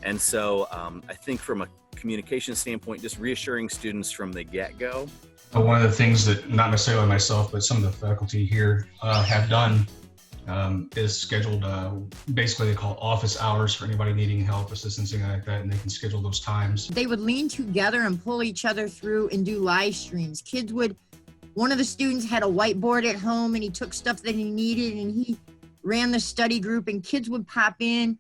And so I think from a communication standpoint, just reassuring students from the get-go. One of the things that not necessarily myself, but some of the faculty here have done is scheduled, basically they call office hours for anybody needing help, assistance, anything like that, and they can schedule those times. They would lean together and pull each other through and do live streams. One of the students had a whiteboard at home and he took stuff that he needed and he ran the study group and kids would pop in.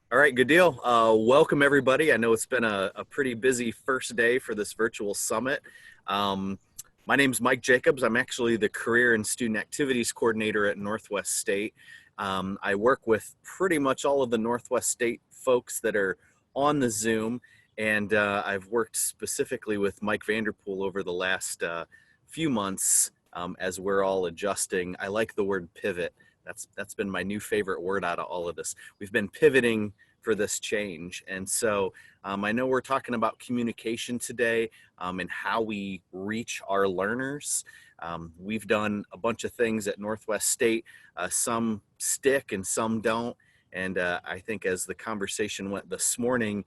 All right, good deal. Welcome everybody. I know it's been a pretty busy first day for this virtual summit. My name's Mike Jacobs. I'm actually the Career and Student Activities Coordinator at Northwest State. I work with pretty much all of the Northwest State folks that are on the Zoom, and I've worked specifically with Mike Vanderpool over the last few months as we're all adjusting. I like the word pivot. That's been my new favorite word out of all of this. We've been pivoting for this change. And so I know we're talking about communication today and how we reach our learners. We've done a bunch of things at Northwest State. Some stick and some don't. And I think as the conversation went this morning,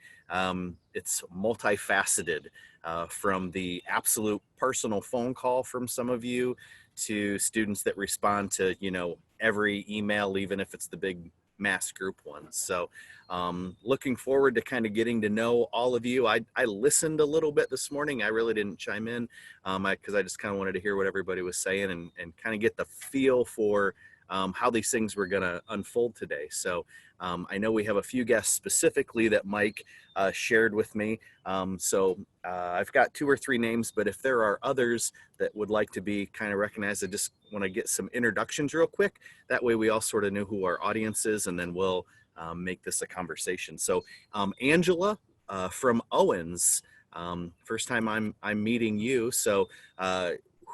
it's multifaceted from the absolute personal phone call from some of you to students that respond to, every email, even if it's the big mass group ones. So looking forward to kind of getting to know all of you. I listened a little bit this morning. I really didn't chime in because I just kind of wanted to hear what everybody was saying and kind of get the feel for how these things were going to unfold today. So I know we have a few guests specifically that Mike shared with me. I've got 2 or 3 names, but if there are others that would like to be kind of recognized, I just want to get some introductions real quick. That way we all sort of know who our audience is, and then we'll make this a conversation. So Angela from Owens, first time I'm meeting you. So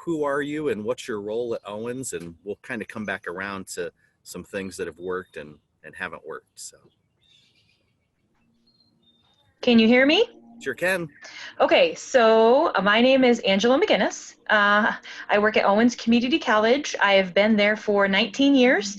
who are you and what's your role at Owens? And we'll kind of come back around to some things that have worked and haven't worked. So. Can you hear me? Sure can. Okay, so my name is Angela McGinnis. I work at Owens Community College. I have been there for 19 years.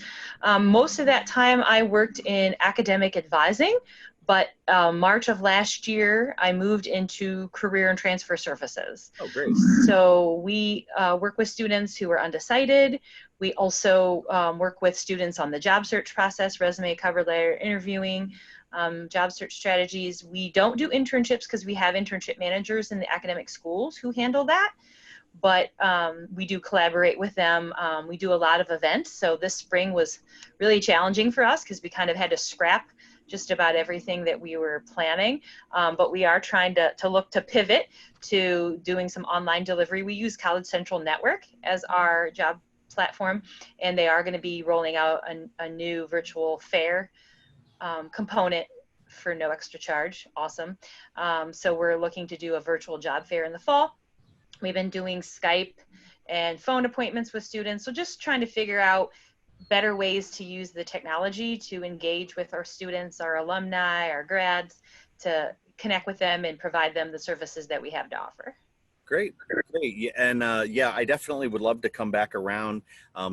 Most of that time I worked in academic advising, but March of last year I moved into career and transfer services. Oh, great. So we work with students who are undecided. We also work with students on the job search process, resume, cover letter, interviewing, job search strategies. We don't do internships because we have internship managers in the academic schools who handle that, but we do collaborate with them. We do a lot of events. So this spring was really challenging for us because we kind of had to scrap just about everything that we were planning, but we are trying to look to pivot to doing some online delivery. We use College Central Network as our job platform, and they are going to be rolling out a new virtual fair component for no extra charge. Awesome. So we're looking to do a virtual job fair in the fall. We've been doing Skype and phone appointments with students. So just trying to figure out better ways to use the technology to engage with our students, our alumni, our grads, to connect with them and provide them the services that we have to offer. Great. Yeah, and I definitely would love to come back around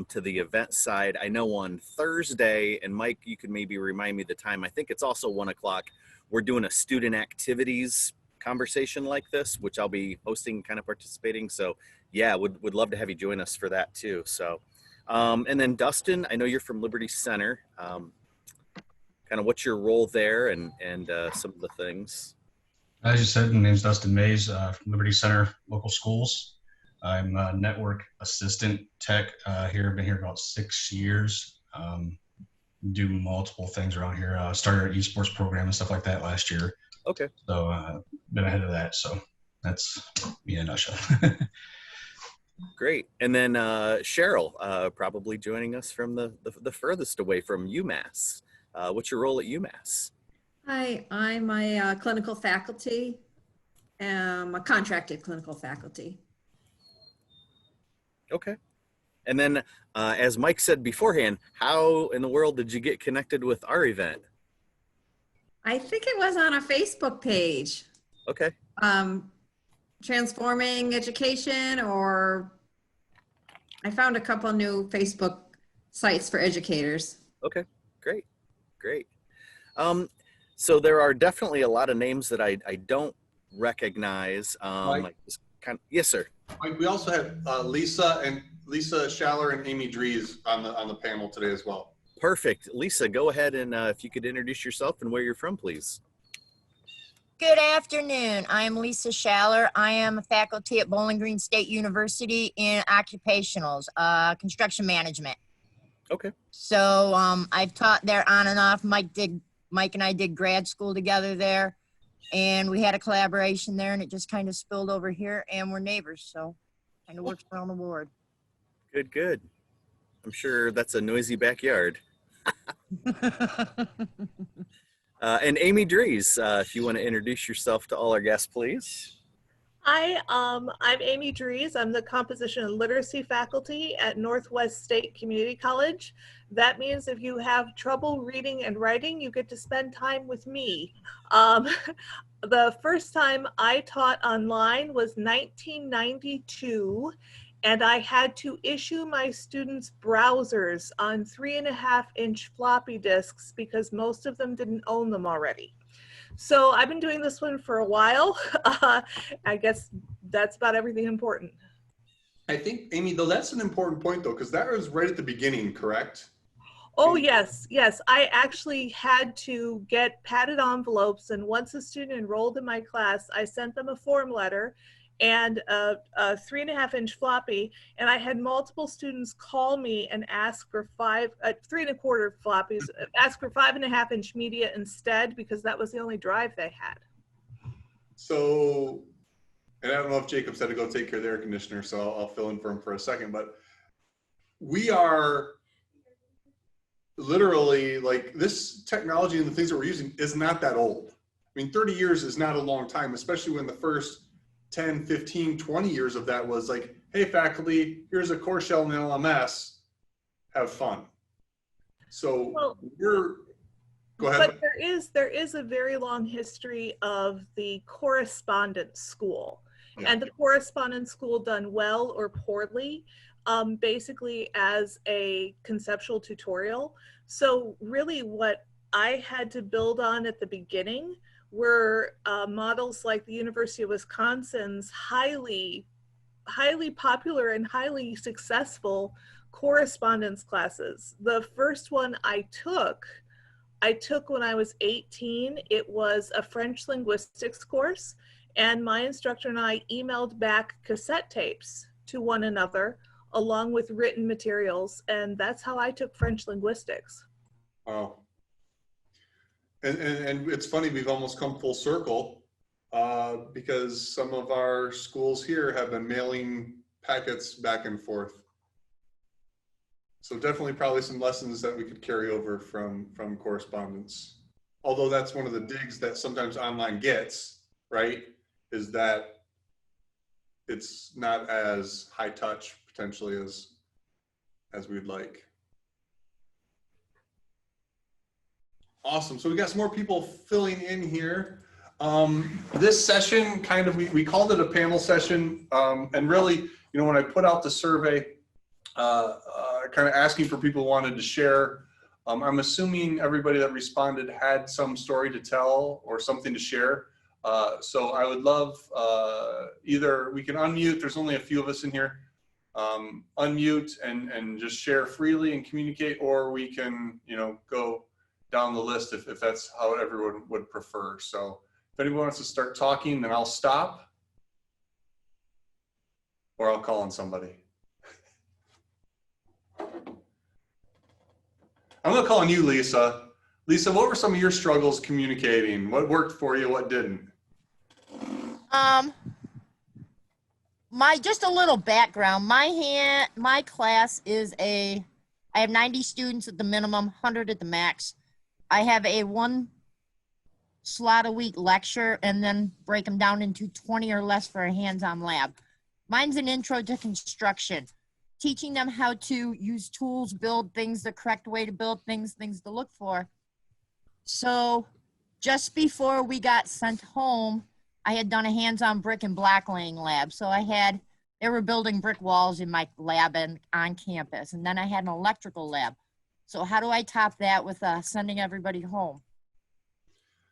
to the event side. I know on Thursday, and Mike, you could maybe remind me the time. I think it's also 1 o'clock. We're doing a student activities conversation like this, which I'll be hosting, kind of participating. So yeah, would love to have you join us for that too. So, and then Dustin, I know you're from Liberty Center. Kind of what's your role there and some of the things. As you said, my name is Dustin Mays from Liberty Center Local Schools. I'm a network assistant tech here. I've been here about 6 years. Do multiple things around here. Started our esports program and stuff like that last year. Okay. So been ahead of that. So that's me in a nutshell. Great. And then Cheryl, probably joining us from the furthest away from UMass. What's your role at UMass? Hi, I'm a clinical faculty, a contracted clinical faculty. Okay. And then, as Mike said beforehand, how in the world did you get connected with our event? I think it was on a Facebook page. Okay. Transforming Education or I found a couple new Facebook sites for educators. Okay, great, great. So there are definitely a lot of names that I don't recognize. Mike? I just yes, sir. Mike, we also have Lisa Schaller and Amy Dries on the panel today as well. Perfect. Lisa, go ahead and if you could introduce yourself and where you're from, please. Good afternoon. I am Lisa Schaller. I am a faculty at Bowling Green State University in occupationals, construction management. Okay. So I've taught there on and off. Mike and I did grad school together there, and we had a collaboration there, and it just kind of spilled over here, and we're neighbors, so kind of works around the board. Good, good. I'm sure that's a noisy backyard. And Amy Dries, if you want to introduce yourself to all our guests, please. Hi, I'm Amy Dries. I'm the Composition and Literacy faculty at Northwest State Community College. That means if you have trouble reading and writing, you get to spend time with me. The first time I taught online was 1992, and I had to issue my students browsers on 3.5-inch floppy disks because most of them didn't own them already. So I've been doing this one for a while. I guess that's about everything important. I think, Amy, though, that's an important point, though, because that was right at the beginning, correct? Oh, yes, yes. I actually had to get padded envelopes, and once a student enrolled in my class, I sent them a form letter and a 3.5-inch floppy, and I had multiple students call me and ask for 3.25 floppies, ask for 5.5-inch media instead, because that was the only drive they had. So, and I don't know if Jacob said to go take care of the air conditioner, so I'll fill in for him for a second, but we are literally, like, this technology and the things that we're using is not that old. I mean, 30 years is not a long time, especially when the first 10, 15, 20 years of that was like, hey, faculty, here's a course shell in the LMS, have fun. So go ahead. But there is a very long history of the correspondence school. Yeah. And the correspondence school done well or poorly, basically as a conceptual tutorial. So really what I had to build on at the beginning were models like the University of Wisconsin's highly popular and highly successful correspondence classes. The first one I took when I was 18. It was a French linguistics course, and my instructor and I emailed back cassette tapes to one another along with written materials, and that's how I took French linguistics. Wow. And it's funny, we've almost come full circle because some of our schools here have been mailing packets back and forth. So definitely probably some lessons that we could carry over from correspondence. Although that's one of the digs that sometimes online gets, right? Is that it's not as high touch potentially as we'd like. Awesome. So we got some more people filling in here. This session kind of, we called it a panel session. And really, you know, when I put out the survey, kind of asking for people who wanted to share, I'm assuming everybody that responded had some story to tell or something to share. So I would love either we can unmute, there's only a few of us in here, unmute and just share freely and communicate, or we can, you know, go down the list if that's how everyone would prefer. So if anyone wants to start talking, then I'll stop or I'll call on somebody. I'm gonna call on you, Lisa. Lisa, what were some of your struggles communicating? What worked for you, what didn't? Just a little background. My class is I have 90 students at the minimum, 100 at the max. I have a 1 slot a week lecture and then break them down into 20 or less for a hands-on lab. Mine's an intro to construction, teaching them how to use tools, build things, the correct way to build things to look for. So just before we got sent home, I had done a hands-on brick and block laying lab. So I had They were building brick walls in my lab and on campus. And then I had an electrical lab. So how do I top that with sending everybody home?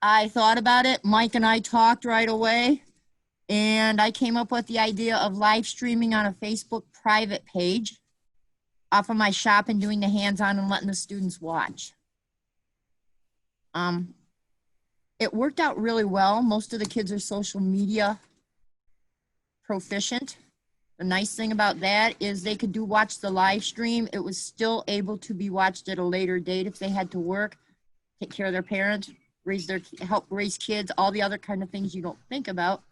I thought about it. Mike and I talked right away. And I came up with the idea of live streaming on a Facebook private page off of my shop and doing the hands-on and letting the students watch. It worked out really well. Most of the kids are social media proficient. The nice thing about that is they could watch the live stream. It was still able to be watched at a later date if they had to work, take care of their parents, help raise kids, all the other kind of things you don't think about.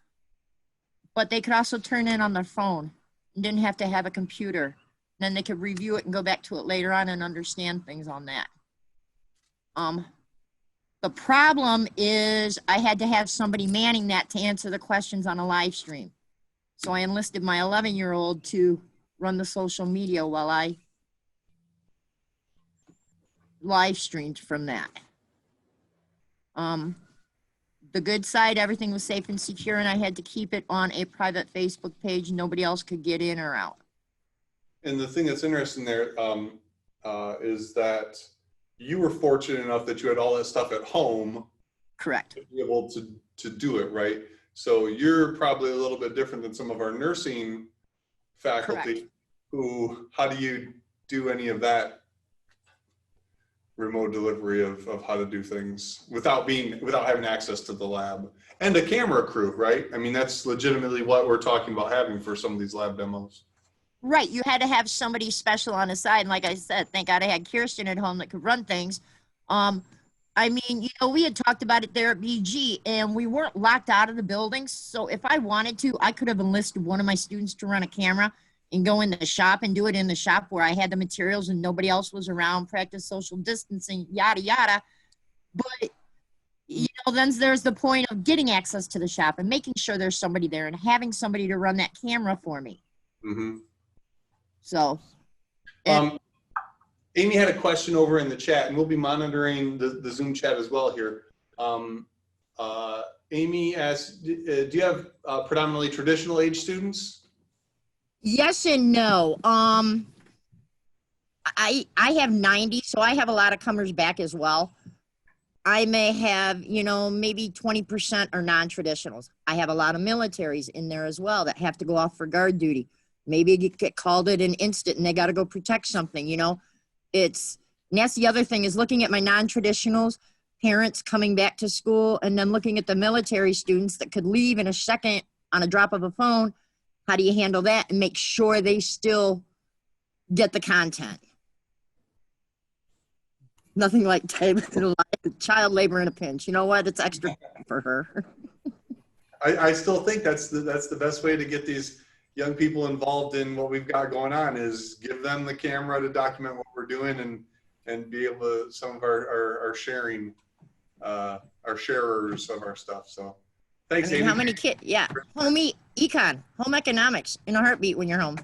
But they could also turn in on their phone and didn't have to have a computer. Then they could review it and go back to it later on and understand things on that. The problem is I had to have somebody manning that to answer the questions on a live stream. So I enlisted my 11-year-old to run the social media while I live streamed from that. The good side, everything was safe and secure, and I had to keep it on a private Facebook page. Nobody else could get in or out. And the thing that's interesting there is that you were fortunate enough that you had all that stuff at home. Correct. To be able to do it, right? So you're probably a little bit different than some of our nursing faculty. Correct. Who, how do you do any of that remote delivery of how to do things without having access to the lab and a camera crew, right? I mean, that's legitimately what we're talking about having for some of these lab demos. Right, you had to have somebody special on the side. And like I said, thank God I had Kirsten at home that could run things. I mean, you know, we had talked about it there at BG and we weren't locked out of the building. So if I wanted to, I could have enlisted one of my students to run a camera and go in the shop and do it in the shop where I had the materials and nobody else was around, practice social distancing, yada, yada. But, you know, then there's the point of getting access to the shop and making sure there's somebody there and having somebody to run that camera for me. Mm-hmm. So. Amy had a question over in the chat, and we'll be monitoring the Zoom chat as well here. Amy asked, do you have predominantly traditional age students? Yes and no. I have 90, so I have a lot of comers back as well. I may have, you know, maybe 20% are non-traditionals. I have a lot of militaries in there as well that have to go off for guard duty. Maybe get called at an instant and they got to go protect something, you know. And that's the other thing is looking at my non-traditionals, parents coming back to school, and then looking at the military students that could leave in a second on a drop of a phone. How do you handle that and make sure they still get the content? Nothing like child labor in a pinch. You know what? It's extra for her. I still think that's the best way to get these young people involved in what we've got going on is give them the camera to document what we're doing and be able to, some of our sharing, our sharers of our stuff. So thanks, I mean, Amy. how many kids? Yeah. Home econ, home economics in a heartbeat when you're home.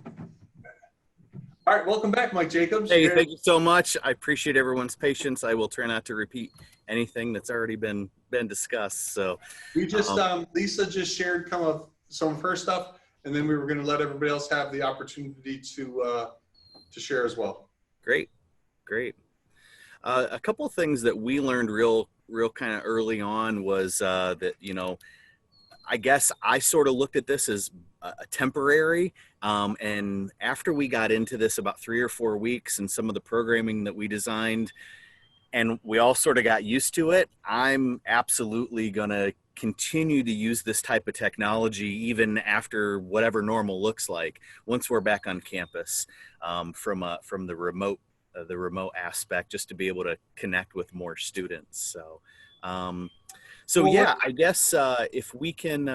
All right, welcome back, Mike Jacobs. Hey, thank you so much. I appreciate everyone's patience. I will try not to repeat anything that's already been discussed. So we just Lisa just shared some of her stuff, and then we were going to let everybody else have the opportunity to share as well. Great. A couple of things that we learned real kind of early on was that, you know, I guess I sort of looked at this as a temporary. And after we got into this about 3 or 4 weeks and some of the programming that we designed and we all sort of got used to it, I'm absolutely going to continue to use this type of technology even after whatever normal looks like once we're back on campus, from the remote aspect, just to be able to connect with more students. So Well, yeah, I guess if we can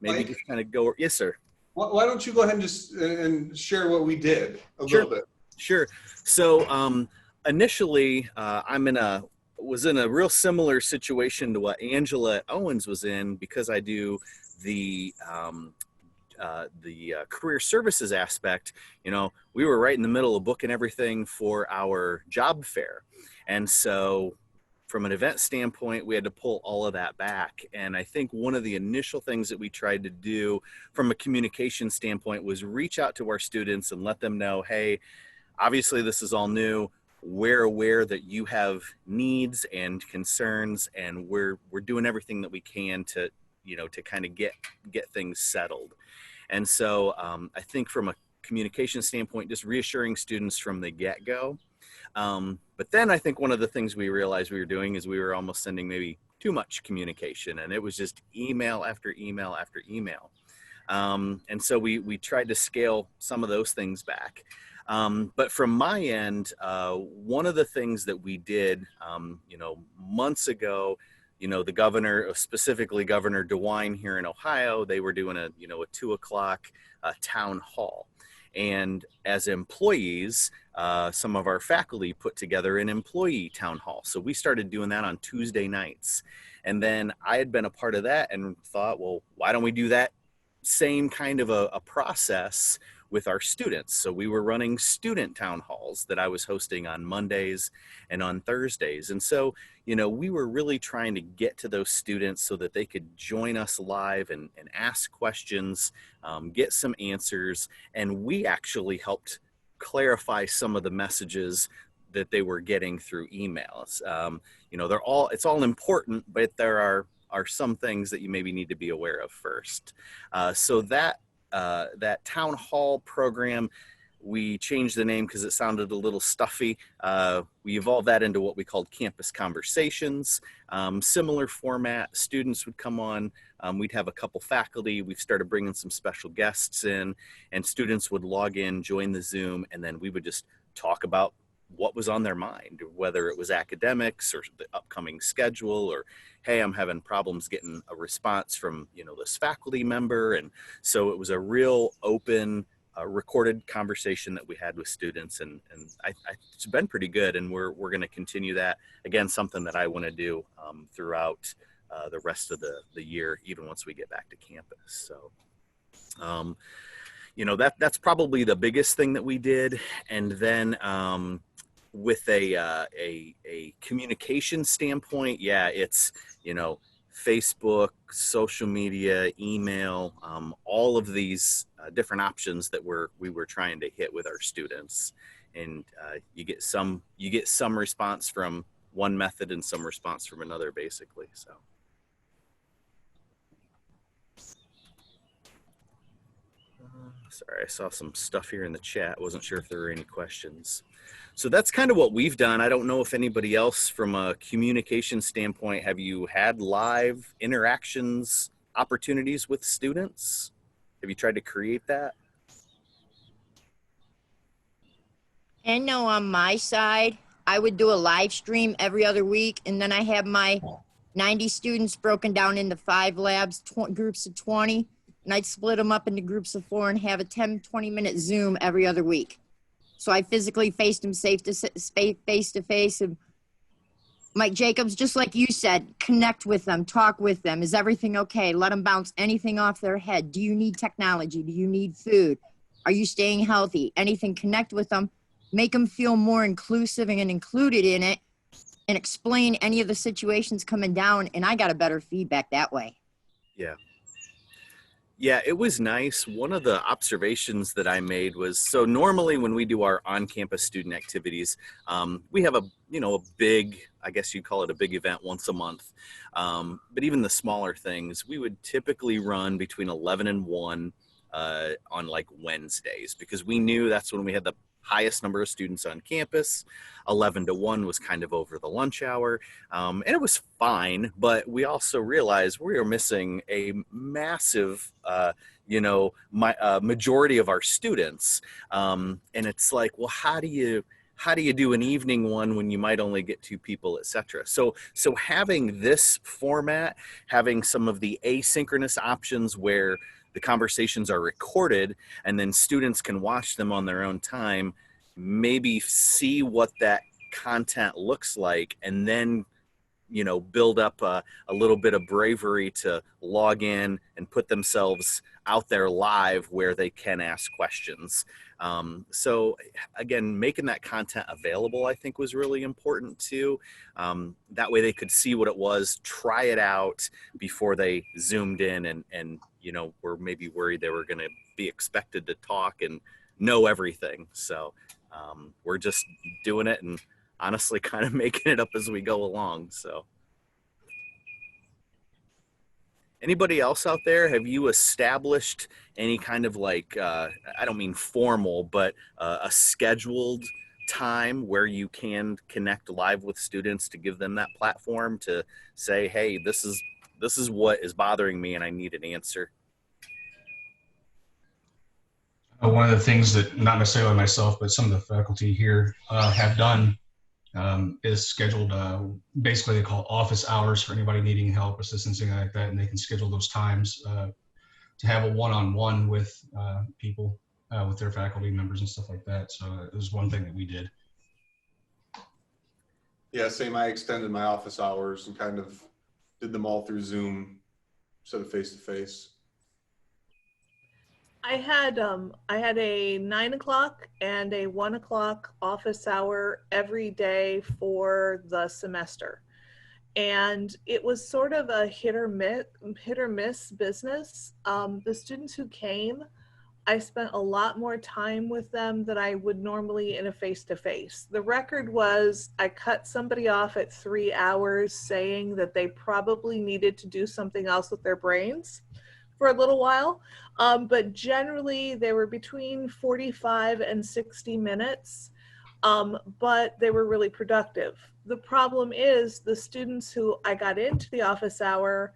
maybe just kind of go. Yes, sir. Why don't you go ahead and just and share what we did a Sure. little bit? Sure. So initially, was in a real similar situation to what Angela Owens was in, because I do the career services aspect. You know, we were right in the middle of booking everything for our job fair, and so from an event standpoint, we had to pull all of that back. And I think one of the initial things that we tried to do from a communication standpoint was reach out to our students and let them know, hey, obviously this is all new. We're aware that you have needs and concerns, and we're doing everything that we can to, to kind of get things settled. And so I think from a communication standpoint, just reassuring students from the get-go. But then I think one of the things we realized we were doing is we were almost sending maybe too much communication, and it was just email after email after email. And so we tried to scale some of those things back. But from my end, one of the things that we did, months ago, the governor, specifically Governor DeWine here in Ohio, they were doing a 2:00 town hall. And as employees, some of our faculty put together an employee town hall. So we started doing that on Tuesday nights. And then I had been a part of that and thought, well, why don't we do that same kind of a process with our students? So we were running student town halls that I was hosting on Mondays and on Thursdays. And so, we were really trying to get to those students so that they could join us live and ask questions, get some answers. And we actually helped clarify some of the messages that they were getting through emails. It's all important, but there are some things that you maybe need to be aware of first. So that town hall program, we changed the name because it sounded a little stuffy. We evolved that into what we called Campus Conversations. Similar format, students would come on, we'd have a couple faculty, we've started bringing some special guests in, and students would log in, join the Zoom, and then we would just talk about what was on their mind, whether it was academics or the upcoming schedule, or, hey, I'm having problems getting a response from, this faculty member. And so it was a real open, recorded conversation that we had with students, and it's been pretty good, and we're going to continue that. Again, something that I want to do throughout the rest of the year, even once we get back to campus. So, that's probably the biggest thing that we did. And then with a communication standpoint, it's, Facebook, social media, email, all of these different options that we were trying to hit with our students. And you get some response from one method and some response from another, basically. So. Sorry, I saw some stuff here in the chat. Wasn't sure if there were any questions. So that's kind of what we've done. I don't know if anybody else from a communication standpoint, have you had live interactions, opportunities with students? Have you tried to create that? And no, on my side, I would do a live stream every other week, and then I have my 90 students broken down into 5 labs, groups of 20, and I'd split them up into groups of 4 and have a 10-20-minute Zoom every other week. So I physically faced them face to face. And Mike Jacobs, just like you said, connect with them, talk with them. Is everything okay? Let them bounce anything off their head. Do you need technology? Do you need food? Are you staying healthy? Anything, connect with them. Make them feel more inclusive and included in it, and explain any of the situations coming down. And I got a better feedback that way. Yeah, it was nice. One of the observations that I made was, so normally when we do our on-campus student activities, we have a big, I guess you'd call it a big event once a month. But even the smaller things, we would typically run between 11 and 1 on like Wednesdays, because we knew that's when we had the highest number of students on campus. 11 to 1 was kind of over the lunch hour. And it was fine, but we also realized we were missing a massive, majority of our students. And it's like, well, how do you do an evening one when you might only get 2 people, et cetera? So having this format, having some of the asynchronous options where the conversations are recorded and then students can watch them on their own time, maybe see what that content looks like, and then, build up a little bit of bravery to log in and put themselves out there live where they can ask questions. So again, making that content available, I think, was really important too. That way they could see what it was, try it out before they zoomed in and were maybe worried they were going to be expected to talk and know everything. So we're just doing it and honestly kind of making it up as we go along. So anybody else out there, have you established any kind of like, I don't mean formal, but a scheduled time where you can connect live with students to give them that platform to say, hey, this is what is bothering me and I need an answer? One of the things that not necessarily myself, but some of the faculty here have done is scheduled, basically they call office hours for anybody needing help, assistance, things like that, and they can schedule those times to have a one-on-one with people, with their faculty members and stuff like that. So it was one thing that we did. Yeah, same. I extended my office hours and kind of did them all through Zoom instead of face-to-face. I had a 9 o'clock and a 1 o'clock office hour every day for the semester. And it was sort of a hit or miss business. The students who came, I spent a lot more time with them than I would normally in a face-to-face. The record was I cut somebody off at 3 hours saying that they probably needed to do something else with their brains for a little while. But generally they were between 45 and 60 minutes, but they were really productive. The problem is the students who I got into the office hour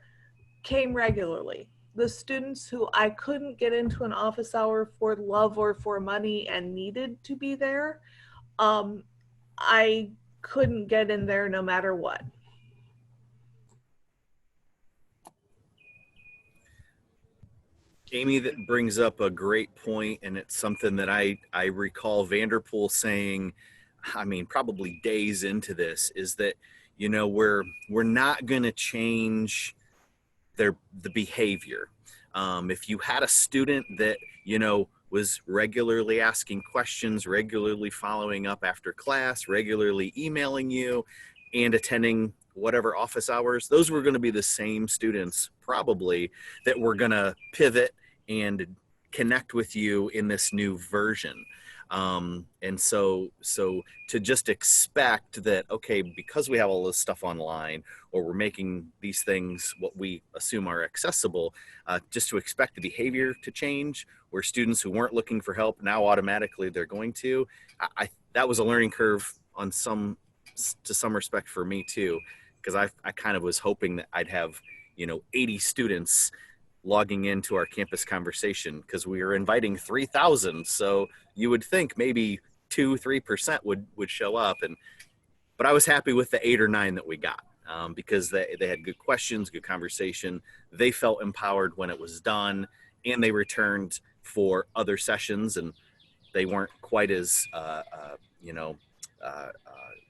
came regularly. The students who I couldn't get into an office hour for love or for money and needed to be there, I couldn't get in there no matter what. Amy, that brings up a great point, and it's something that I recall Vanderpool saying, I mean, probably days into this, is that, we're not going to change the behavior. If you had a student that, was regularly asking questions, regularly following up after class, regularly emailing you and attending whatever office hours, those were going to be the same students probably that were going to pivot and connect with you in this new version. And so to just expect that, okay, because we have all this stuff online, or we're making these things what we assume are accessible, just to expect the behavior to change, where students who weren't looking for help now automatically they're going to, that was a learning curve to some respect for me too, because I kind of was hoping that I'd have 80 students logging into our campus conversation, because we were inviting 3,000. So you would think maybe 2-3% would show up. But I was happy with the 8 or 9 that we got, because they had good questions, good conversation. They felt empowered when it was done, and they returned for other sessions, and they weren't quite as,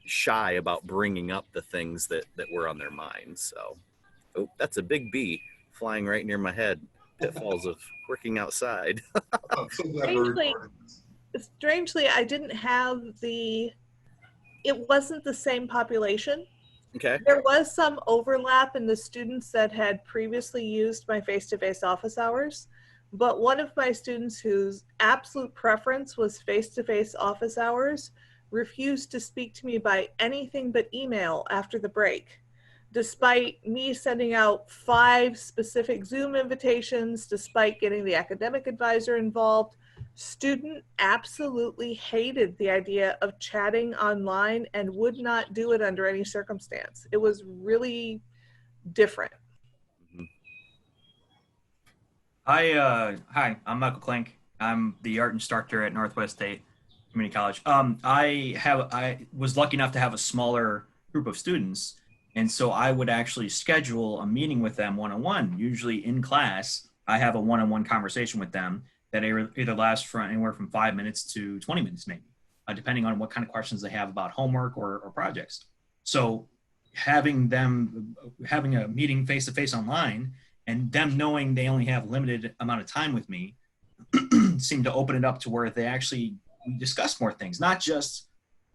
shy about bringing up the things that were on their minds. So, oh, that's a big bee flying right near my head. Pitfalls of working outside. I'm so glad we're recording this. Strangely, I didn't have it wasn't the same population. Okay. There was some overlap in the students that had previously used my face-to-face office hours, but one of my students whose absolute preference was face-to-face office hours refused to speak to me by anything but email after the break, despite me sending out 5 specific Zoom invitations, despite getting the academic advisor involved. Student absolutely hated the idea of chatting online and would not do it under any circumstance. It was really different. Hi, I'm Michael Klink. I'm the art instructor at Northwest State Community College. I was lucky enough to have a smaller group of students, and so I would actually schedule a meeting with them one-on-one. Usually in class, I have a one-on-one conversation with them that either lasts for anywhere from 5 minutes to 20 minutes, maybe, depending on what kind of questions they have about homework or projects. So having a meeting face-to-face online and them knowing they only have limited amount of time with me seemed to open it up to where they actually discuss more things, not just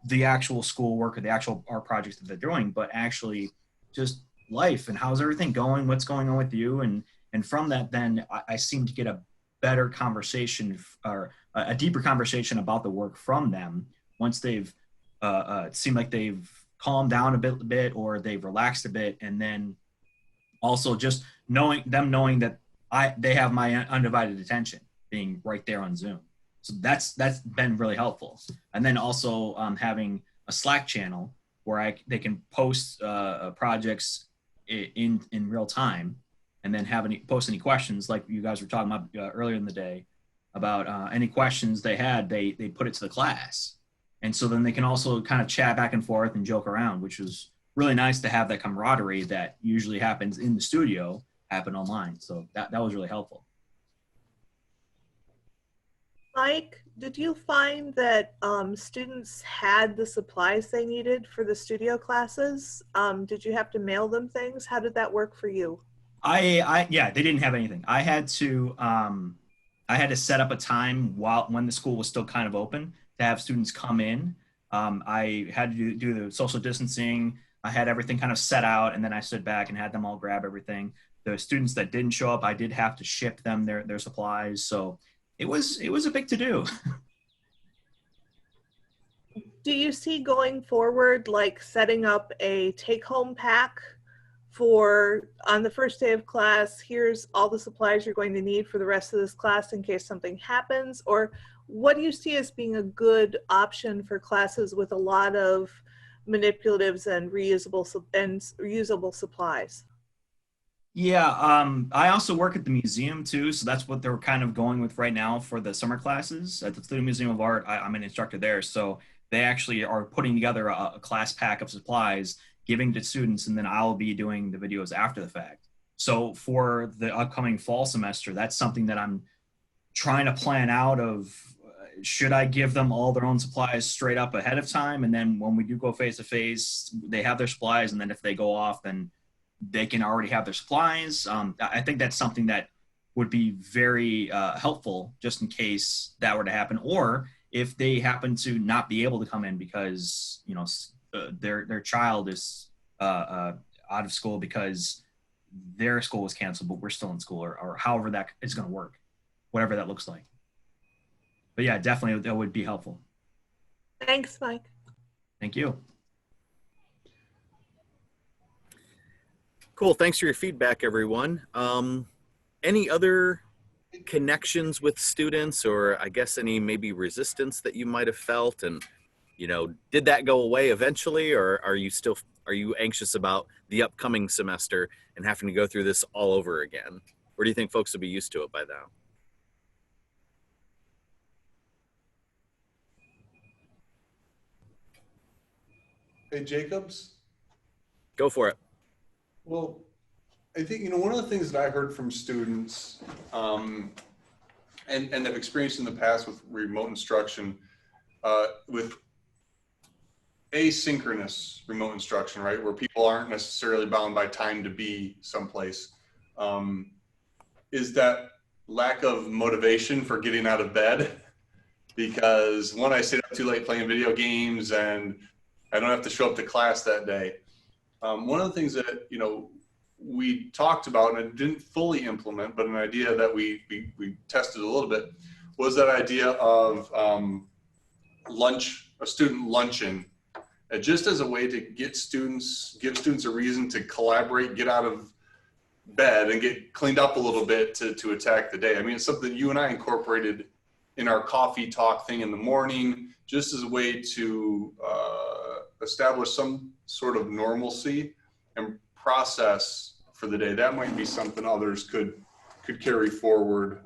the actual schoolwork or the actual art projects that they're doing, but actually just life and how's everything going, what's going on with you. And from that, then I seem to get a better conversation or a deeper conversation about the work from them once they've it seemed like they've calmed down a bit or they've relaxed a bit. And then also just knowing that they have my undivided attention being right there on Zoom. So that's been really helpful. And then also having a Slack channel where they can post projects in real time, and then post any questions like you guys were talking about earlier in the day about any questions they had, they put it to the class. And so then they can also kind of chat back and forth and joke around, which was really nice to have that camaraderie that usually happens in the studio happen online. So that was really helpful. Mike, did you find that students had the supplies they needed for the studio classes? Did you have to mail them things? How did that work for you? Yeah, they didn't have anything. I had to set up a time when the school was still kind of open to have students come in. I had to do the social distancing. I had everything kind of set out, and then I stood back and had them all grab everything. The students that didn't show up, I did have to ship them their supplies. So it was a big to-do. Do you see going forward, like setting up a take-home pack for on the first day of class, here's all the supplies you're going to need for the rest of this class in case something happens? Or what do you see as being a good option for classes with a lot of manipulatives and reusable supplies? Yeah, I also work at the museum too, so that's what they're kind of going with right now for the summer classes at the Toledo Museum of Art. I'm an instructor there, so they actually are putting together a class pack of supplies, giving to students, and then I'll be doing the videos after the fact. So for the upcoming fall semester, that's something that I'm trying to plan out of, should I give them all their own supplies straight up ahead of time? And then when we do go face-to-face, they have their supplies, and then if they go off, then they can already have their supplies. I think that's something that would be very helpful just in case that were to happen, or if they happen to not be able to come in because, you know, their child is out of school because their school was canceled, but we're still in school, or however that is going to work, whatever that looks like. But yeah, definitely that would be helpful. Thanks, Mike. Thank you. Cool. Thanks for your feedback, everyone. Any other connections with students, or I guess any maybe resistance that you might have felt? And, you know, did that go away eventually, or are you anxious about the upcoming semester and having to go through this all over again? Or do you think folks will be used to it by now? Hey, Jacobs. Go for it. Well, I think, you know, one of the things that I heard from students and have experienced in the past with remote instruction, with asynchronous remote instruction, right, where people aren't necessarily bound by time to be someplace, is that lack of motivation for getting out of bed. Because one, I stayed up too late playing video games and I don't have to show up to class that day. One of the things that, you know, we talked about and didn't fully implement, but an idea that we tested a little bit, was that idea of a student luncheon, just as a way to give students a reason to collaborate, get out of bed and get cleaned up a little bit to attack the day. I mean, it's something you and I incorporated in our coffee talk thing in the morning, just as a way to establish some sort of normalcy and process for the day. That might be something others could carry forward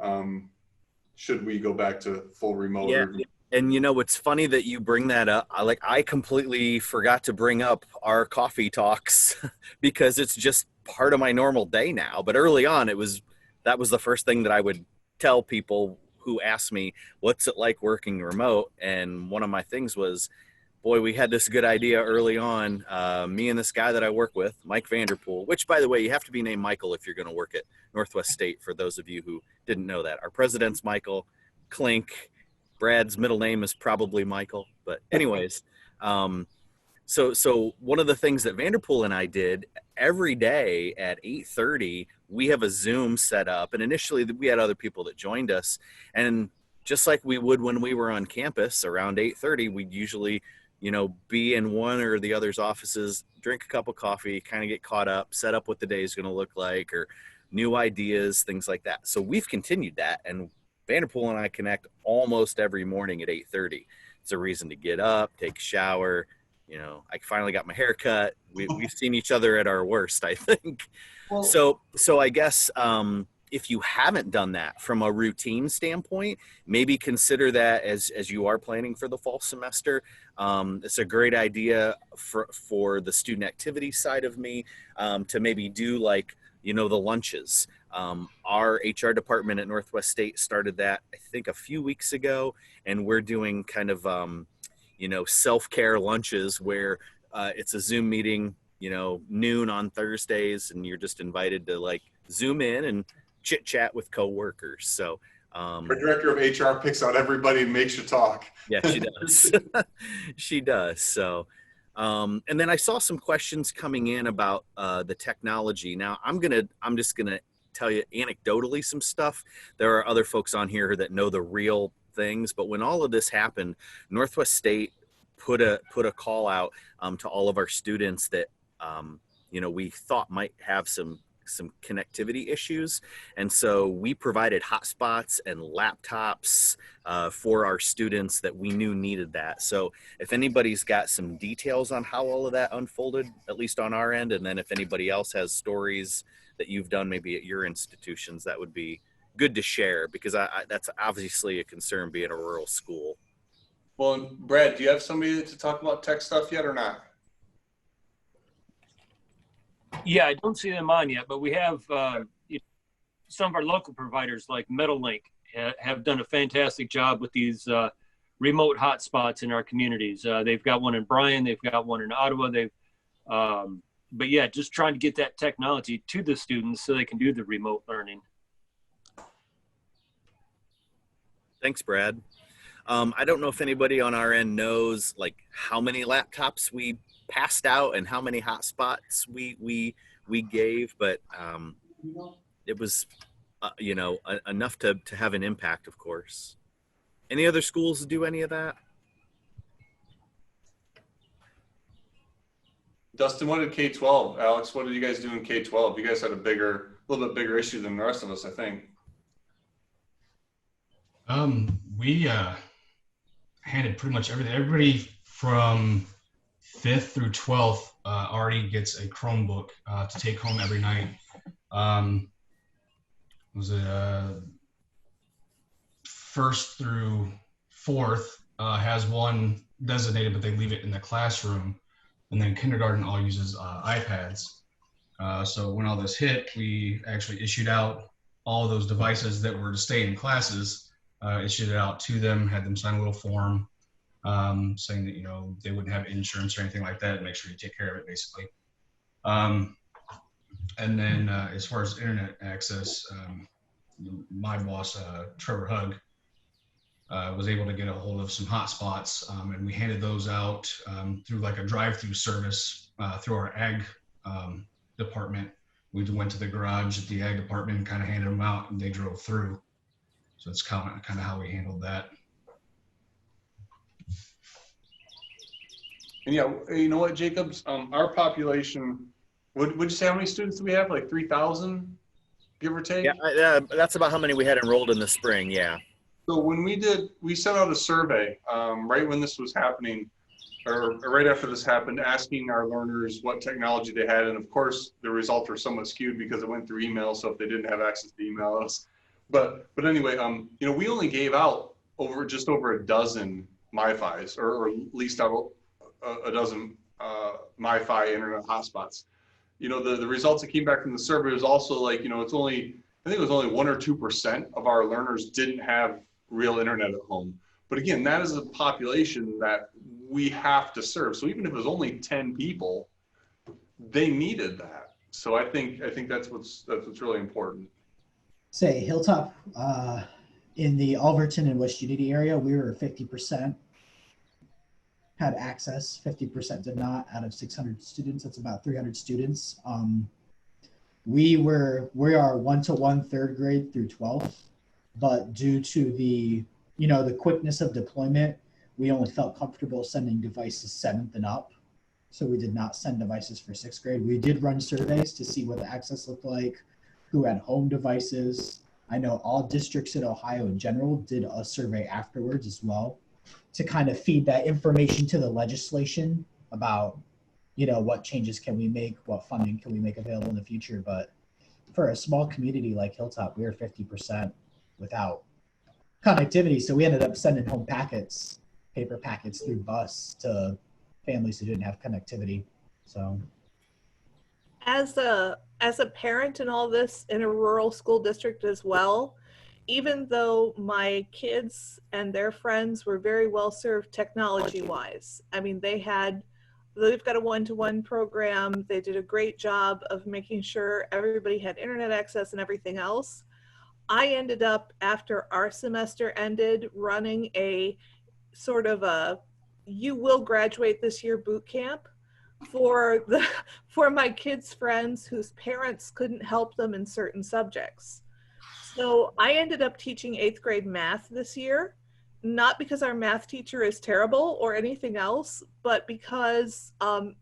should we go back to full remote. Yeah. And you know, it's funny that you bring that up. I completely forgot to bring up our coffee talks because it's just part of my normal day now. But early on, that was the first thing that I would tell people who asked me, what's it like working remote? And one of my things was, boy, we had this good idea early on. Me and this guy that I work with, Mike Vanderpool, which, by the way, you have to be named Michael if you're going to work at Northwest State, for those of you who didn't know that. Our president's Michael Klink. Brad's middle name is probably Michael. But anyways, so one of the things that Vanderpool and I did every day at 8:30, we have a Zoom set up. And initially, we had other people that joined us. And just like we would when we were on campus around 8:30, we'd usually be in one or the other's offices, drink a cup of coffee, kind of get caught up, set up what the day is going to look like, or new ideas, things like that. So we've continued that, and Vanderpool and I connect almost every morning at 8:30. It's a reason to get up, take a shower. I finally got my hair cut. We've seen each other at our worst, I think. Well, So I guess if you haven't done that from a routine standpoint, maybe consider that as you are planning for the fall semester. It's a great idea for the student activity side of me to maybe do the lunches. Our HR department at Northwest State started that, I think, a few weeks ago, and we're doing kind of, self-care lunches where it's a Zoom meeting, noon on Thursdays, and you're just invited to Zoom in and chit chat with coworkers. So our director of HR picks out everybody and makes you talk. Yeah, she does. She does. So, and then I saw some questions coming in about the technology. Now I'm just gonna tell you anecdotally some stuff. There are other folks on here that know the real things, but when all of this happened, Northwest State put a call out to all of our students that we thought might have some connectivity issues, and so we provided hotspots and laptops for our students that we knew needed that. So if anybody's got some details on how all of that unfolded, at least on our end, and then if anybody else has stories that you've done maybe at your institutions, that would be good to share, because that's obviously a concern being a rural school. Well, Brad, do you have somebody to talk about tech stuff yet or not? Yeah, I don't see them on yet, but we have some of our local providers like MeadowLink have done a fantastic job with these remote hotspots in our communities. They've got one in Bryan, they've got one in Ottawa. But yeah, just trying to get that technology to the students so they can do the remote learning. Thanks, Brad. I don't know if anybody on our end knows how many laptops we passed out and how many hotspots we gave, but it was enough to have an impact, of course. Any other schools do any of that? Dustin, what did K-12? Alex, what did you guys do in K-12? You guys had a little bit bigger issue than the rest of us, I think. We handed pretty much everything. Everybody from 5th through 12th already gets a Chromebook to take home every night. Was it 1st through 4th has one designated, but they leave it in the classroom. And then kindergarten all uses iPads. So when all this hit, we actually issued out all of those devices that were to stay in classes, issued it out to them, had them sign a little form saying that, they wouldn't have insurance or anything like that, and make sure you take care of it, basically. And then as far as internet access, my boss, Trevor Hugg, was able to get a hold of some hotspots, and we handed those out through a drive-through service through our ag department. We went to the garage at the ag department and kind of handed them out, and they drove through. So it's kind of how we handled that. And yeah, you know what, Jacobs? Our population, would you say how many students do we have? 3,000, give or take? Yeah, that's about how many we had enrolled in the spring. Yeah. So when we sent out a survey right when this was happening, or right after this happened, asking our learners what technology they had. And of course, the results were somewhat skewed because it went through email. So if they didn't have access to email us, but anyway, we only gave out just over a dozen MiFis, or at least out a dozen MiFi internet hotspots. The results that came back from the survey was also I think it was only 1 or 2% of our learners didn't have real internet at home. But again, that is a population that we have to serve. So even if it was only 10 people, they needed that. So I think that's what's really important. Say Hilltop, in the Alverton and West Unity area, we were 50% had access, 50% did not. Out of 600 students, that's about 300 students. We are 1-to-1 third grade through 12th, but due to the quickness of deployment, we only felt comfortable sending devices 7th and up. So we did not send devices for 6th grade. We did run surveys to see what the access looked like, who had home devices. I know all districts in Ohio in general did a survey afterwards as well to kind of feed that information to the legislation about, what changes can we make, what funding can we make available in the future. But for a small community like Hilltop, we were 50% without connectivity. So we ended up sending home packets, paper packets through bus to families who didn't have connectivity. So As a parent in all this, in a rural school district as well, even though my kids and their friends were very well served technology wise, I mean, they've got a 1-to-1 program. They did a great job of making sure everybody had internet access and everything else. I ended up, after our semester ended, running a sort of a you will graduate this year boot camp for my kids' friends whose parents couldn't help them in certain subjects. So I ended up teaching 8th grade math this year, not because our math teacher is terrible or anything else, but because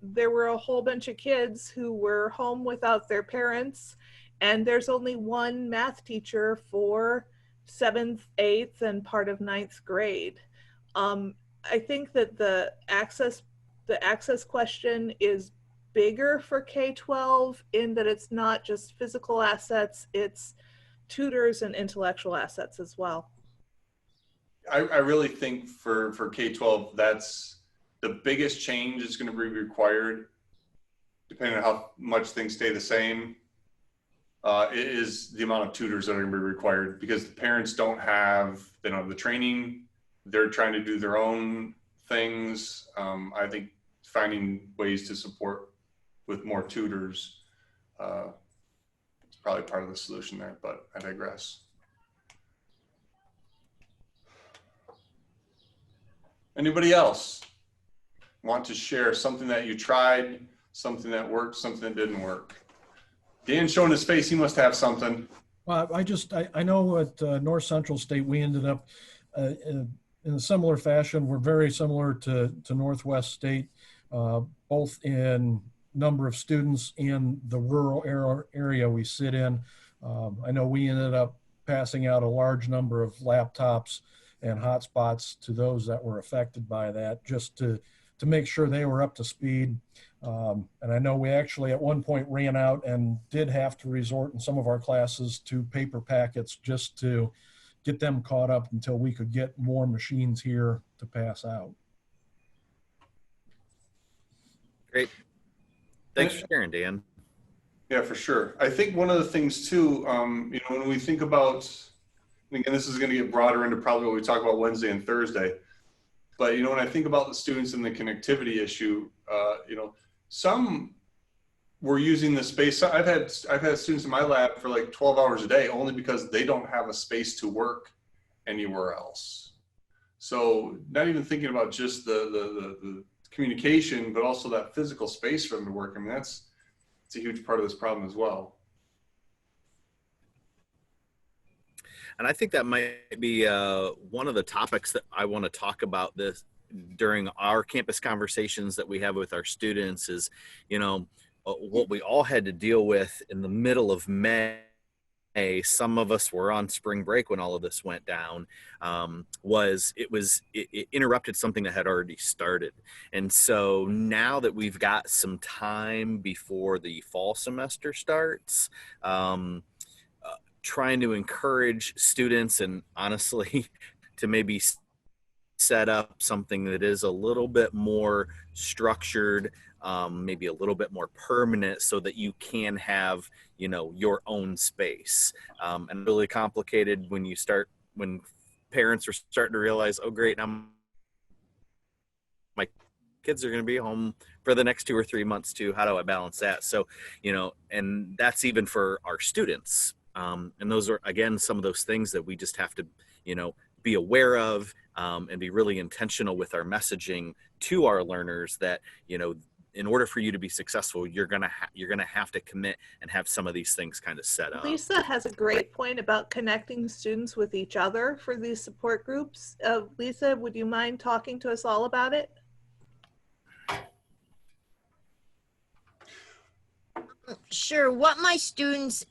there were a whole bunch of kids who were home without their parents, and there's only one math teacher for 7th, 8th, and part of 9th grade. I think that the access question is bigger for K-12 in that it's not just physical assets, it's tutors and intellectual assets as well. I really think for K-12, that's the biggest change is going to be required, depending on how much things stay the same, is the amount of tutors that are going to be required, because the parents they don't have the training. They're trying to do their own things. I think finding ways to support with more tutors is probably part of the solution there, but I digress. Anybody else want to share something that you tried, something that worked, something that didn't work? Dan's showing his face. He must have something. Well, I know at North Central State, we ended up in a similar fashion. We're very similar to Northwest State, both in number of students and the rural area we sit in. I know we ended up passing out a large number of laptops and hotspots to those that were affected by that, just to make sure they were up to speed. And I know we actually at one point ran out and did have to resort in some of our classes to paper packets just to get them caught up until we could get more machines here to pass out. Great. Thanks for sharing, Dan. Yeah, for sure. I think one of the things too, when we think about, and again, this is going to get broader into probably what we talk about Wednesday and Thursday, but when I think about the students and the connectivity issue, some were using the space. I've had students in my lab for like 12 hours a day only because they don't have a space to work anywhere else. So not even thinking about just the communication, but also that physical space for them to work. I mean, it's a huge part of this problem as well. And I think that might be one of the topics that I want to talk about this during our campus conversations that we have with our students is, what we all had to deal with in the middle of May. Some of us were on spring break when all of this went down, it interrupted something that had already started. And so now that we've got some time before the fall semester starts, trying to encourage students and honestly to maybe set up something that is a little bit more structured, maybe a little bit more permanent, so that you can have, your own space. And really complicated when parents are starting to realize, oh great, I'm my kids are going to be home for the next 2 or 3 months too. How do I balance that? So, and that's even for our students. And those are, again, some of those things that we just have to, be aware of, and be really intentional with our messaging to our learners that, in order for you to be successful, you're gonna have to commit and have some of these things kind of set up. Lisa has a great point about connecting students with each other for these support groups. Lisa, would you mind talking to us all about it? Sure. What my students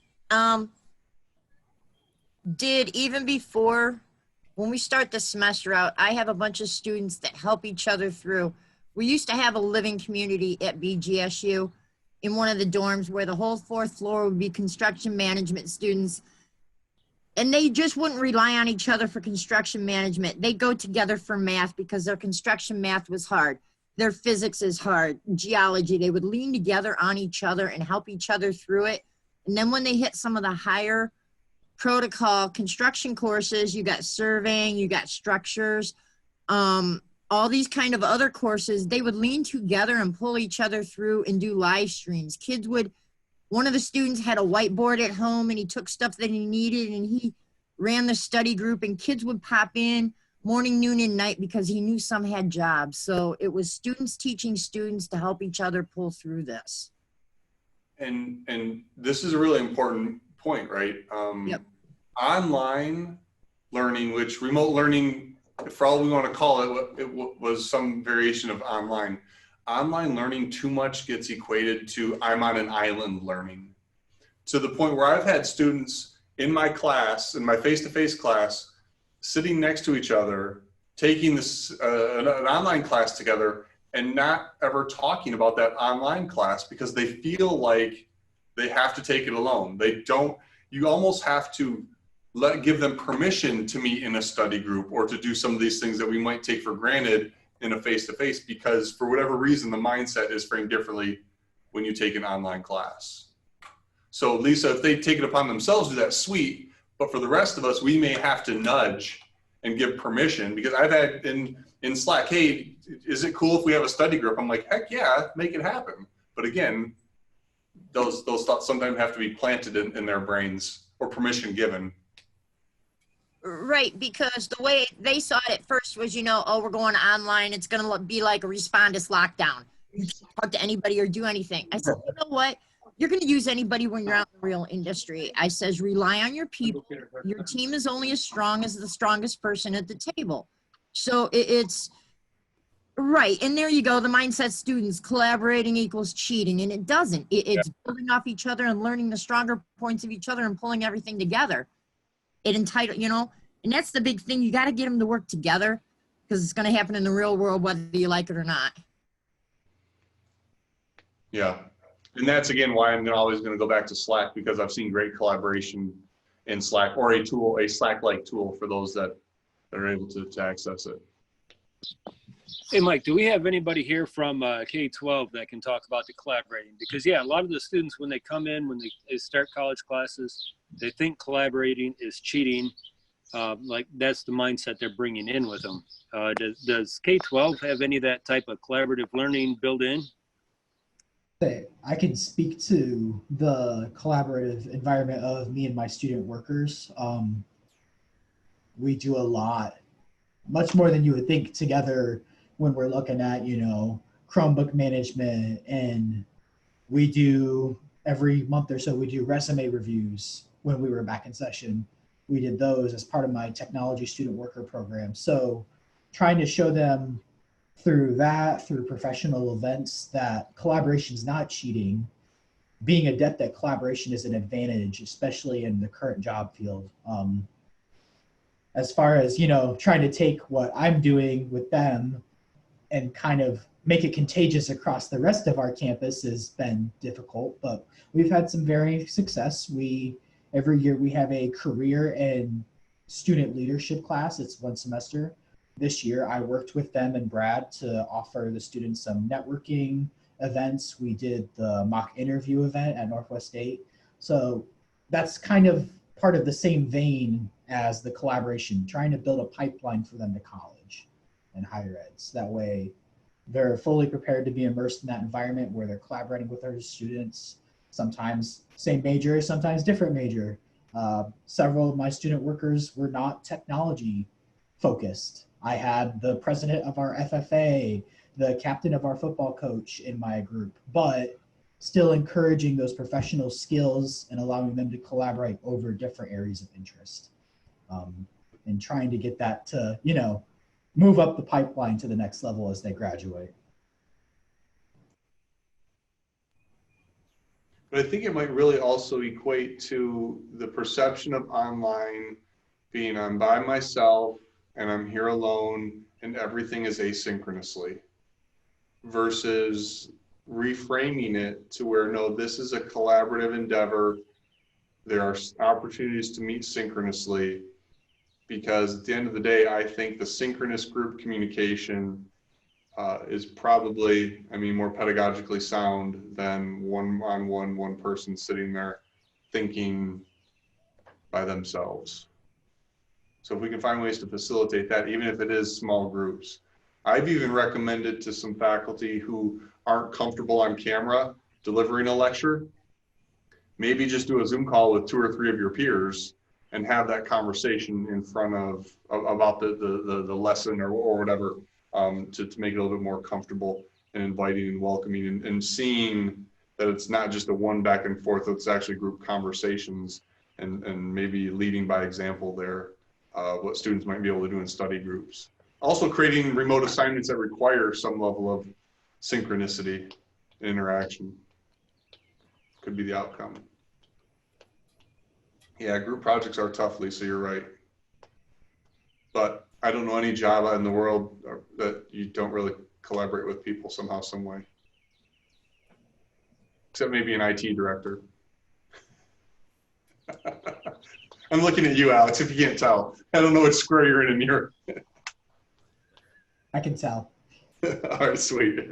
did even before, when we start the semester out, I have a bunch of students that help each other through. We used to have a living community at BGSU in one of the dorms where the whole 4th floor would be construction management students. And they just wouldn't rely on each other for construction management. They go together for math because their construction math was hard. Their physics is hard, geology. They would lean together on each other and help each other through it. And then when they hit some of the higher protocol construction courses, you got surveying, you got structures, all these kind of other courses, they would lean together and pull each other through and do live streams. One of the students had a whiteboard at home and he took stuff that he needed and he ran the study group, and kids would pop in morning, noon, and night because he knew some had jobs. So it was students teaching students to help each other pull through this. And this is a really important point, right? Yep. Online learning, which remote learning, for all we want to call it, it was some variation of online. Online learning too much gets equated to I'm on an island learning, to the point where I've had students in my class, in my face-to-face class, sitting next to each other, taking this an online class together and not ever talking about that online class because they feel like they have to take it alone. They don't, you almost have to give them permission to meet in a study group or to do some of these things that we might take for granted in a face-to-face, because for whatever reason, the mindset is framed differently when you take an online class. So Lisa, if they take it upon themselves to do that, sweet, but for the rest of us, we may have to nudge and give permission, because I've had in Slack, hey, is it cool if we have a study group? I'm like, heck yeah, make it happen. But again, those thoughts sometimes have to be planted in their brains or permission given. Right, because the way they saw it at first was, oh, we're going online. It's going to be like a respond to lockdown. You can't talk to anybody or do anything. I said, you know what? You're going to use anybody when you're out in the real industry. I says, rely on your people. Your team is only as strong as the strongest person at the table. So it's right. And there you go. The mindset students, collaborating equals cheating. And it doesn't. It's building off each other and learning the stronger points of each other and pulling everything together. And that's the big thing. You got to get them to work together, because it's going to happen in the real world, whether you like it or not. Yeah. And that's, again, why I'm always going to go back to Slack, because I've seen great collaboration in Slack, or a Slack-like tool for those that are able to access it. Hey, Mike, do we have anybody here from K-12 that can talk about the collaborating? Because, yeah, a lot of the students, when they come in, when they start college classes, they think collaborating is cheating. Like that's the mindset they're bringing in with them. Does K-12 have any of that type of collaborative learning built in? I can speak to the collaborative environment of me and my student workers. We do a lot, much more than you would think, together when we're looking at, Chromebook management. And we do, every month or so, we do resume reviews. When we were back in session, we did those as part of my technology student worker program. So trying to show them through professional events, that collaboration is not cheating. Being adept at collaboration is an advantage, especially in the current job field. As far as, trying to take what I'm doing with them and kind of make it contagious across the rest of our campus has been difficult, but we've had some varying success. Every year we have a career and student leadership class. It's one semester. This year I worked with them and Brad to offer the students some networking events. We did the mock interview event at Northwest State. So that's kind of part of the same vein as the collaboration, trying to build a pipeline for them to college and higher eds. That way They're fully prepared to be immersed in that environment where they're collaborating with other students, sometimes same major, sometimes different major. Several of my student workers were not technology focused. I had the president of our FFA, the captain of our football coach in my group, but still encouraging those professional skills and allowing them to collaborate over different areas of interest. And trying to get that to, you know, move up the pipeline to the next level as they graduate. But I think it might really also equate to the perception of online being I'm by myself and I'm here alone and everything is asynchronously, versus reframing it to where, no, this is a collaborative endeavor. There are opportunities to meet synchronously, because at the end of the day, I think the synchronous group communication is probably, I mean, more pedagogically sound than one-on-one, one person sitting there thinking by themselves. So if we can find ways to facilitate that, even if it is small groups. I've even recommended to some faculty who aren't comfortable on camera delivering a lecture, maybe just do a Zoom call with 2 or 3 of your peers and have that conversation in front of about the lesson or whatever, to make it a little bit more comfortable and inviting and welcoming, and seeing that it's not just a one back and forth, it's actually group conversations, and maybe leading by example there, what students might be able to do in study groups. Also creating remote assignments that require some level of synchronicity and interaction could be the outcome. Yeah, group projects are tough, Lisa, you're right. But I don't know any job in the world that you don't really collaborate with people somehow, some way. Except maybe an IT director. I'm looking at you, Alex, if you can't tell. I don't know what square you're in your... I can tell. All right, sweet.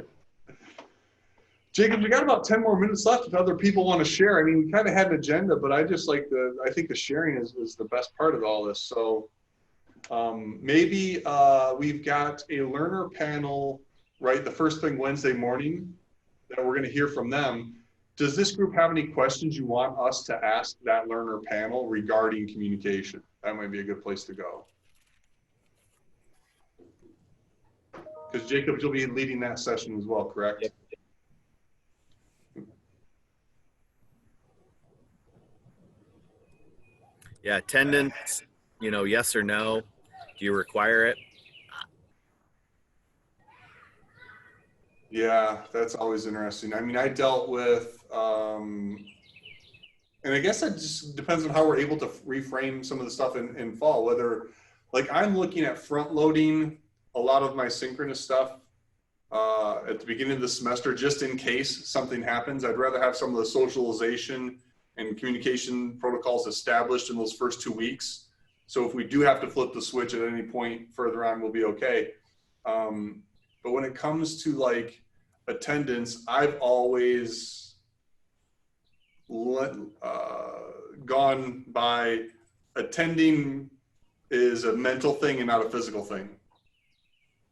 Jacob, we got about 10 more minutes left if other people want to share. I mean, we kind of had an agenda, but I just like I think the sharing is the best part of all this. So maybe we've got a learner panel, right? The first thing Wednesday morning that we're going to hear from them. Does this group have any questions you want us to ask that learner panel regarding communication? That might be a good place to go. Because Jacob, you'll be leading that session as well, correct? Yep. Yeah, attendance, you know, yes or no? Do you require it? Yeah, that's always interesting. I mean, I dealt with, and I guess it just depends on how we're able to reframe some of the stuff in fall, whether, like, I'm looking at front loading a lot of my synchronous stuff at the beginning of the semester, just in case something happens. I'd rather have some of the socialization and communication protocols established in those first 2 weeks. So if we do have to flip the switch at any point further on, we'll be okay. But when it comes to like attendance, I've always gone by attending is a mental thing and not a physical thing.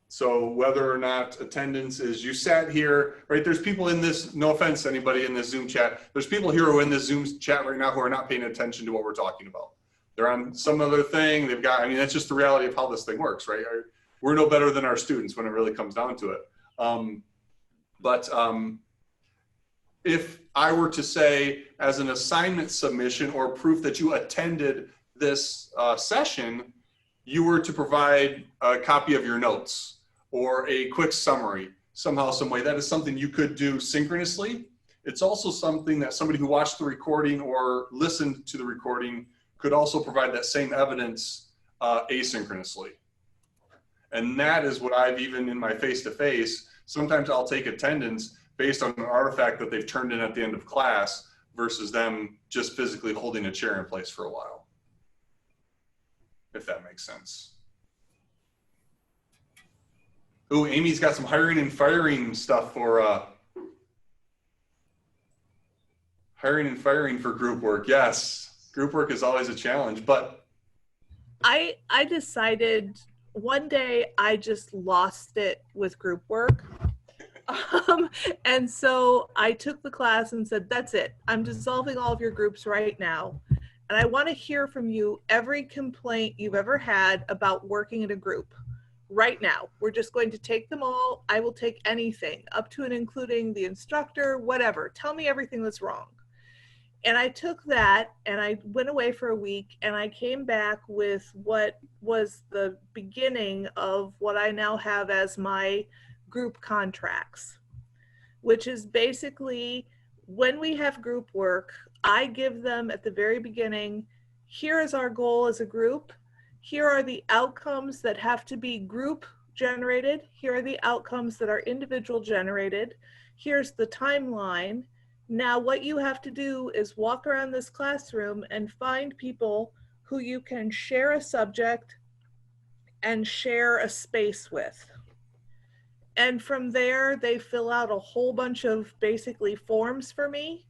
So whether or not attendance is, you sat here, right? There's people in this, no offense to anybody in this Zoom chat, there's people here who are in this Zoom chat right now who are not paying attention to what we're talking about. They're on some other thing. They've got, I mean, that's just the reality of how this thing works, right? We're no better than our students when it really comes down to it. If I were to say as an assignment submission or proof that you attended this session, you were to provide a copy of your notes or a quick summary, somehow, some way. That is something you could do synchronously. It's also something that somebody who watched the recording or listened to the recording could also provide that same evidence asynchronously. And that is what I've, even in my face-to-face, sometimes I'll take attendance based on an artifact that they've turned in at the end of class versus them just physically holding a chair in place for a while. If that makes sense. Ooh, Amy's got some hiring and firing stuff for hiring and firing for group work. Yes, group work is always a challenge, but I decided one day I just lost it with group work. And so I took the class and said, that's it. I'm dissolving all of your groups right now. And I want to hear from you every complaint you've ever had about working in a group right now. We're just going to take them all. I will take anything up to and including the instructor, whatever. Tell me everything that's wrong. And I took that and I went away for a week and I came back with what was the beginning of what I now have as my group contracts, which is basically when we have group work, I give them at the very beginning, here is our goal as a group. Here are the outcomes that have to be group generated. Here are the outcomes that are individual generated. Here's the timeline. Now what you have to do is walk around this classroom and find people who you can share a subject and share a space with. And from there, they fill out a whole bunch of basically forms for me.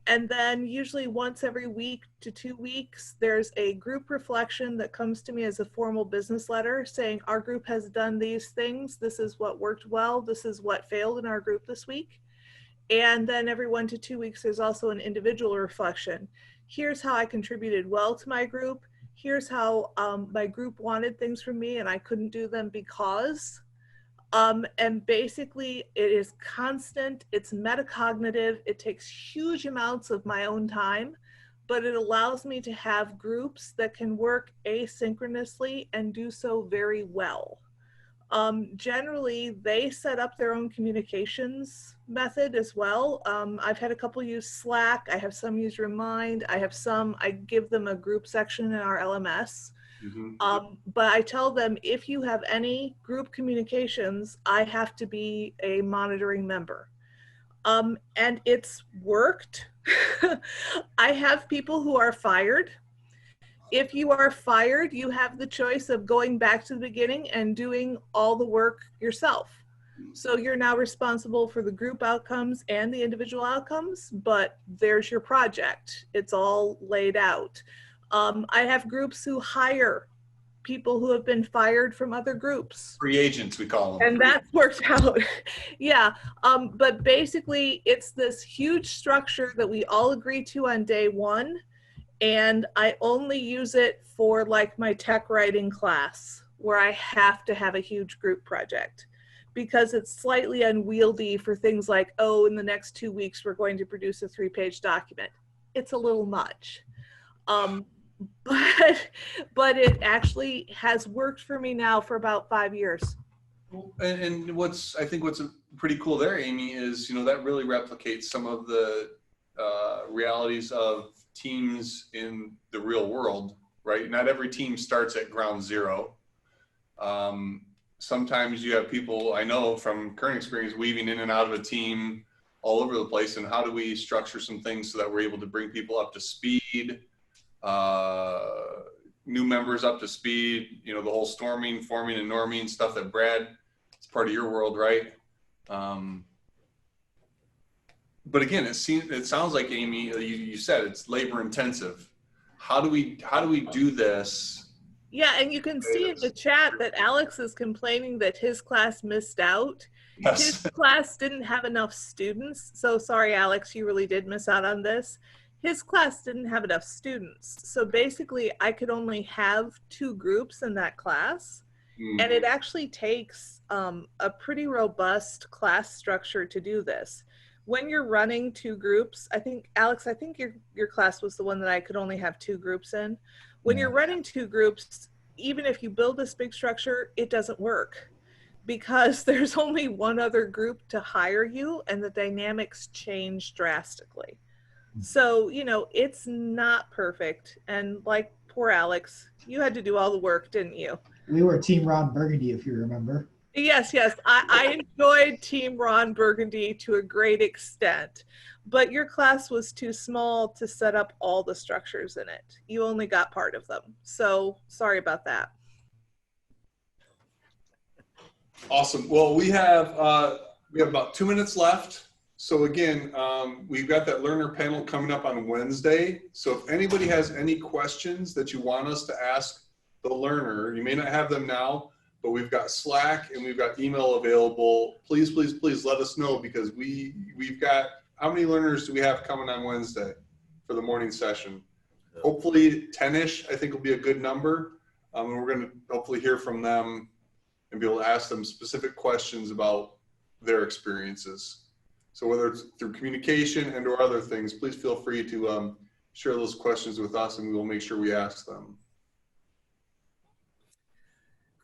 And then usually once every week to 2 weeks, there's a group reflection that comes to me as a formal business letter saying our group has done these things. This is what worked well. This is what failed in our group this week. And then every 1 to 2 weeks, there's also an individual reflection. Here's how I contributed well to my group. Here's how my group wanted things from me and I couldn't do them because. And basically it is constant, it's metacognitive, it takes huge amounts of my own time, but it allows me to have groups that can work asynchronously and do so very well. Generally, they set up their own communications method as well. I've had a couple use Slack, I have some use Remind, I have some, I give them a group section in our LMS. But I tell them if you have any group communications, I have to be a monitoring member. And it's worked. I have people who are fired. If you are fired, you have the choice of going back to the beginning and doing all the work yourself. So you're now responsible for the group outcomes and the individual outcomes, but there's your project. It's all laid out. I have groups who hire people who have been fired from other groups. Free agents, we call them. And that's worked out. Yeah, but basically it's this huge structure that we all agree to on day one. And I only use it for like my tech writing class where I have to have a huge group project because it's slightly unwieldy for things like, oh, in the next 2 weeks, we're going to produce a 3-page document. It's a little much. But it actually has worked for me now for about 5 years. And I think what's pretty cool there, Amy, is, that really replicates some of the realities of teams in the real world, right? Not every team starts at ground zero. Sometimes you have people, I know from current experience, weaving in and out of a team all over the place. And how do we structure some things so that we're able to bring people up to speed, new members up to speed, the whole storming, forming, and norming stuff that Brad, it's part of your world, right? But again, it sounds like, Amy, you said it's labor intensive. How do we do this? Yeah, and you can see in the chat that Alex is complaining that his class missed out. Yes. His class didn't have enough students. So sorry, Alex, you really did miss out on this. His class didn't have enough students. So basically I could only have 2 groups in that class. And it actually takes a pretty robust class structure to do this. When you're running 2 groups, I think, Alex, your class was the one that I could only have 2 groups in. When you're running 2 groups, even if you build this big structure, it doesn't work because there's only one other group to hire you and the dynamics change drastically. So, it's not perfect. And like poor Alex, you had to do all the work, didn't you? We were Team Ron Burgundy, if you remember. Yes. I enjoyed Team Ron Burgundy to a great extent, but your class was too small to set up all the structures in it. You only got part of them. So sorry about that. Awesome. Well, we have about 2 minutes left. So again, we've got that learner panel coming up on Wednesday. So if anybody has any questions that you want us to ask the learner, you may not have them now, but we've got Slack and we've got email available. Please, please, please let us know, because we've got, how many learners do we have coming on Wednesday for the morning session? Hopefully 10-ish, I think will be a good number. And we're going to hopefully hear from them and be able to ask them specific questions about their experiences. So whether it's through communication and or other things, please feel free to share those questions with us, and we will make sure we ask them.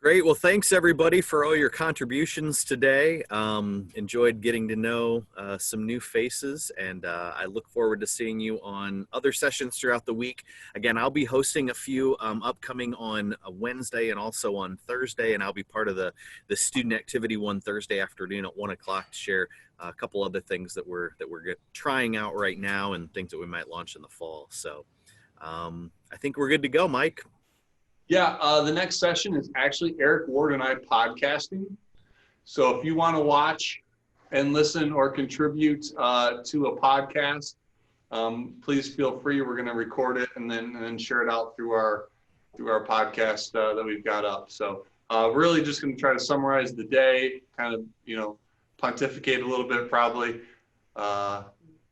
Great. Well, thanks everybody for all your contributions today. Enjoyed getting to know some new faces, and I look forward to seeing you on other sessions throughout the week. Again, I'll be hosting a few upcoming on a Wednesday and also on Thursday, and I'll be part of the student activity one Thursday afternoon at 1 o'clock to share a couple other things that we're trying out right now and things that we might launch in the fall. So I think we're good to go, Mike. Yeah, the next session is actually Eric Ward and I podcasting. So if you want to watch and listen or contribute to a podcast, please feel free. We're going to record it and then share it out through our podcast that we've got up. So really just going to try to summarize the day, kind of, pontificate a little bit probably.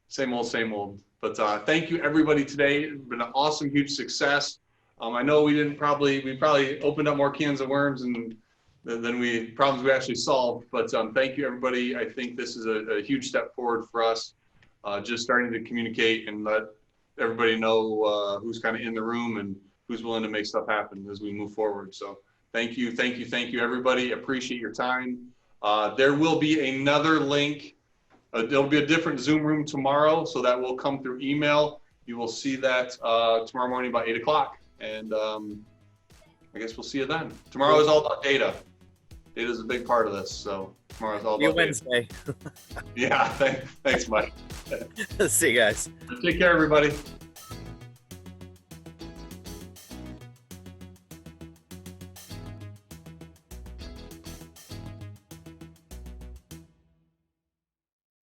Same old. But thank you everybody today. It's been an awesome, huge success. I know we probably opened up more cans of worms than problems we actually solved, but thank you everybody. I think this is a huge step forward for us, just starting to communicate and let everybody know who's kind of in the room and who's willing to make stuff happen as we move forward. So thank you everybody. Appreciate your time. There will be another link. There'll be a different Zoom room tomorrow, so that will come through email. You will see that tomorrow morning about 8 o'clock. And I guess we'll see you then. Tomorrow is all about data. Data is a big part of this, so tomorrow is all about Wednesday. Yeah, thanks, Mike. See you guys. Take care, everybody.